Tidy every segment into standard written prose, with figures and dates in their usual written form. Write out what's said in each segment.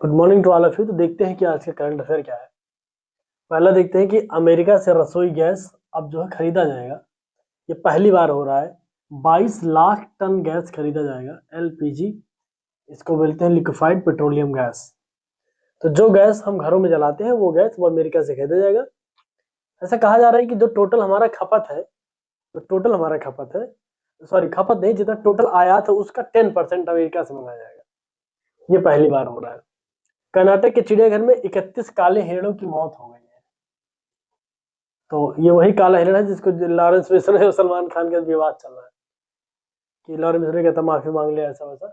Good morning to all of you. तो देखते हैं कि आज का करंट अफेयर क्या है। पहला देखते हैं कि अमेरिका से रसोई गैस अब जो है खरीदा जाएगा। ये पहली बार हो रहा है। 22 लाख टन गैस खरीदा जाएगा, एलपीजी। इसको बोलते हैं लिक्विफाइड पेट्रोलियम गैस। तो जो गैस हम घरों में जलाते हैं वो गैस वो अमेरिका से खरीदा जाएगा। ऐसा कहा जा रहा है कि जो टोटल हमारा खपत है, जो टोटल हमारा खपत है, सॉरी खपत नहीं, जितना टोटल आयात है उसका 10% अमेरिका से मंगाया जाएगा। ये पहली बार हो रहा है। कर्नाटक के चिड़ियाघर में 31 काले हिरणों की मौत हो गई है। तो ये वही काला हिरण है जिसको लॉरेंस मिश्र और सलमान खान का विवाद चल रहा है कि लॉरेंस मिश्र ने कहता माफी मांग लिया, ऐसा वैसा।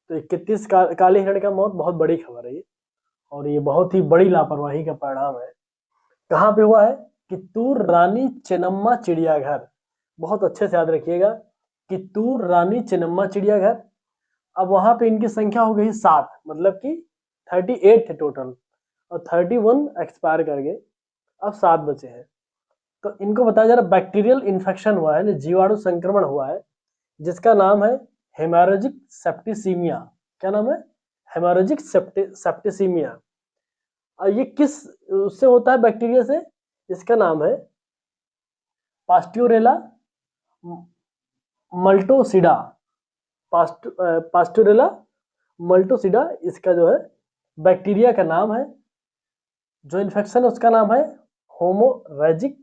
तो 31 काले हिरण का मौत बहुत बड़ी खबर है ये, और ये बहुत ही बड़ी लापरवाही का परिणाम है। कहाँ पे हुआ है? कित्तूर रानी चेन्नम्मा चिड़ियाघर। बहुत अच्छे से याद रखिएगा, कित्तूर रानी चेन्नम्मा चिड़ियाघर। अब वहां पे इनकी संख्या हो गई 7, मतलब कि 38 थे टोटल, और 31 एक्सपायर कर गए, अब 7 बचे हैं। तो इनको बताया जा रहा है बैक्टीरियल इन्फेक्शन हुआ है, जीवाणु संक्रमण हुआ है, जिसका नाम है हेमोरेजिक सेप्टिसीमिया। क्या नाम है? Haemorrhagic septicaemia. और ये किस उससे होता है? बैक्टीरिया से। इसका नाम है पास्ट्यूरेला मल्टोसिडा। पास्ट्यूरेला मल्टोसिडा इसका जो है बैक्टीरिया का नाम है। जो इन्फेक्शन है उसका नाम है होमोरेजिक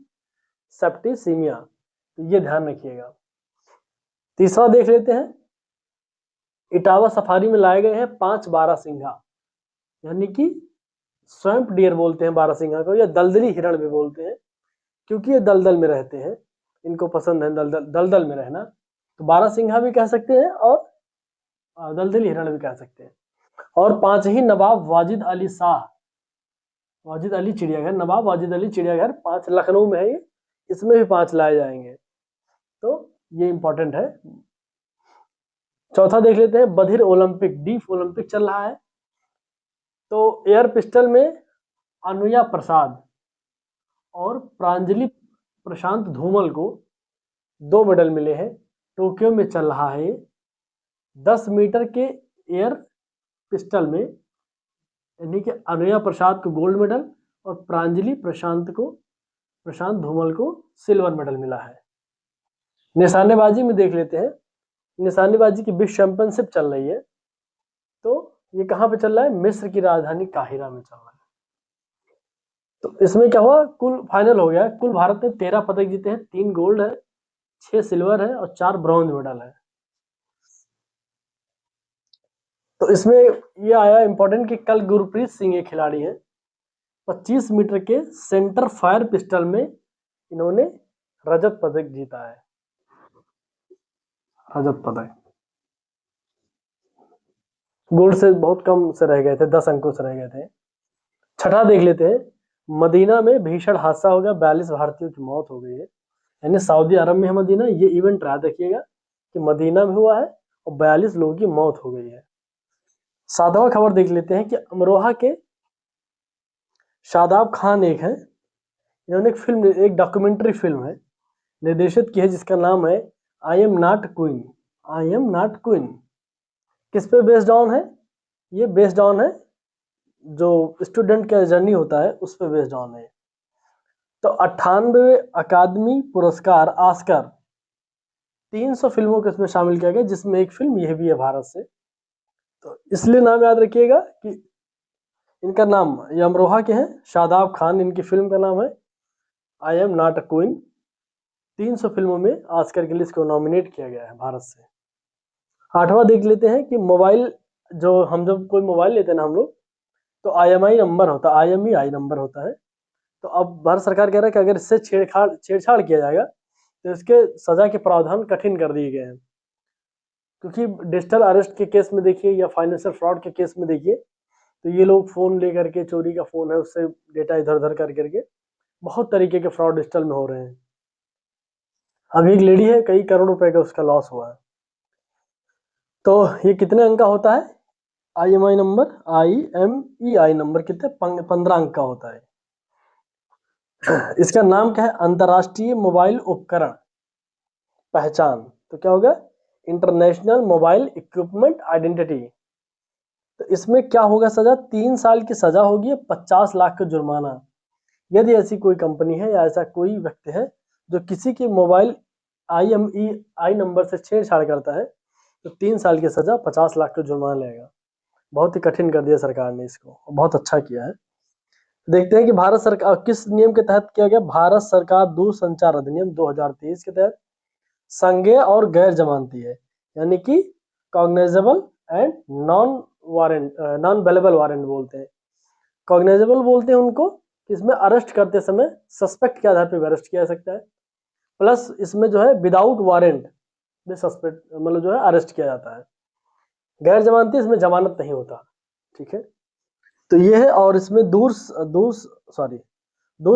सेप्टिसीमिया। तो ये ध्यान रखिएगा। तीसरा देख लेते हैं। इटावा सफारी में लाए गए हैं 5 बारहसिंघा, यानी कि स्वैम्प डियर बोलते हैं बारहसिंघा को, या दलदली हिरण भी बोलते हैं, क्योंकि ये दलदल में रहते हैं। इनको पसंद है दलदल में रहना। तो बारहसिंघा भी कह सकते हैं और दलदली हिरण भी कह सकते हैं। और 5 ही नवाब वाजिद अली शाह, वाजिद अली चिड़ियाघर, नवाब वाजिद अली चिड़ियाघर 5 लखनऊ में है ये, इसमें भी 5 लाए जाएंगे। तो ये इंपॉर्टेंट है। चौथा देख लेते हैं। बधिर ओलंपिक, डीफ ओलंपिक चल रहा है। तो एयर पिस्टल में अनुया प्रसाद और प्रांजलि प्रशांत धूमल को 2 मेडल मिले हैं। टोक्यो में चल रहा है ये। 10 मीटर के एयर पिस्टल में, यानी कि अनुया प्रसाद को गोल्ड मेडल और प्रशांत धूमल को सिल्वर मेडल मिला है। निशानेबाजी में देख लेते हैं। निशानेबाजी की विश्व चैंपियनशिप चल रही है। तो ये कहाँ पे चल रहा है? मिस्र की राजधानी काहिरा में चल रहा है। तो इसमें क्या हुआ? कुल फाइनल हो गया। कुल भारत ने 13 पदक जीते हैं। 3 गोल्ड है, 6 सिल्वर है और 4 ब्रॉन्ज मेडल है। तो इसमें ये आया इंपॉर्टेंट कि कल गुरप्रीत सिंह एक खिलाड़ी है, 25 मीटर के सेंटर फायर पिस्टल में इन्होंने रजत पदक जीता है। रजत पदक, गोल्ड से बहुत कम से रह गए थे, 10 अंकों से रह गए थे। छठा देख लेते हैं। मदीना में भीषण हादसा हो गया, 42 भारतीयों की मौत हो गई है। यानी सऊदी अरब में है मदीना। ये इवेंट याद रखिएगा कि मदीना में हुआ है और 42 लोगों की मौत हो गई है। सातवां खबर देख लेते हैं कि अमरोहा के शादाब खान एक है, इन्होंने एक डॉक्यूमेंट्री फिल्म है निर्देशित की है, जिसका नाम है I am not queen. I am not queen किस पे बेस्ड ऑन है? ये बेस्ड ऑन है जो स्टूडेंट का जर्नी होता है उस पे बेस्ड ऑन है। तो 98वें अकादमी पुरस्कार ऑस्कर 300 फिल्मों को इसमें शामिल किया गया, जिसमें एक फिल्म यह भी है भारत से। तो इसलिए नाम याद रखिएगा कि इनका नाम, ये अमरोहा के हैं, शादाब खान, इनकी फिल्म का नाम है I am not a queen. 300 फिल्मों में ऑस्कर के लिए इसको नॉमिनेट किया गया है भारत से। आठवां देख लेते हैं कि मोबाइल, जो हम जब कोई मोबाइल लेते हैं ना हम लोग, तो IMEI नंबर होता है, IMEI नंबर होता है। तो अब भारत सरकार कह रहा है कि अगर इससे छेड़छाड़ किया जाएगा तो इसके सजा के प्रावधान कठिन कर दिए गए हैं। क्योंकि डिजिटल अरेस्ट के केस में देखिए या फाइनेंशियल फ्रॉड के केस में देखिए, तो ये लोग फोन लेकर के, चोरी का फोन है उससे डेटा इधर उधर कर करके बहुत तरीके के फ्रॉड डिजिटल में हो रहे हैं। अभी एक लेडी है, कई करोड़ रुपए का उसका लॉस हुआ है। तो ये कितने अंक का होता है? IMEI नंबर, IMEI नंबर कितने? 15 अंक का होता है। इसका नाम क्या है? अंतरराष्ट्रीय मोबाइल उपकरण पहचान। तो क्या होगा? International mobile equipment identity. तो इसमें क्या होगा सजा, 3 साल की सजा होगी, 50 लाख का जुर्माना। यदि ऐसी कोई कंपनी है या ऐसा कोई व्यक्ति है जो किसी के मोबाइल IMEI नंबर से छेड़छाड़ करता है तो 3 साल की सजा, 50 लाख का जुर्माना लगेगा। बहुत ही कठिन कर दिया सरकार ने इसको, बहुत अच्छा किया है। देखते हैं कि भारत सरकार किस नियम के तहत किया गया। भारत सरकार दूरसंचार अधिनियम 2023 के तहत संज्ञेय और गैर जमानती है, यानी कि कॉग्निजेबल एंड नॉन वेलेबल वारंट बोलते हैं। कॉग्निजेबल बोलते हैं उनको कि इसमें अरेस्ट करते समय सस्पेक्ट के आधार पर अरेस्ट किया जा सकता है, प्लस इसमें जो है विदाउट वारंट में सस्पेक्ट मतलब जो है अरेस्ट किया जाता है। गैर जमानती इसमें जमानत नहीं होता, ठीक है। तो ये है, और इसमें दूर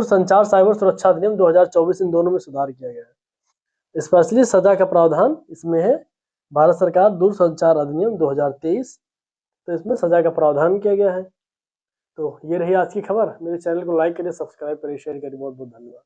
संचार साइबर सुरक्षा अधिनियम 2024, इन दोनों में सुधार किया गया है। स्पेशली सजा का प्रावधान इसमें है, भारत सरकार दूर संचार अधिनियम 2023, तो इसमें सजा का प्रावधान किया गया है। तो ये रही आज की खबर। मेरे चैनल को लाइक करिए, सब्सक्राइब करिए, शेयर करिए। बहुत बहुत धन्यवाद।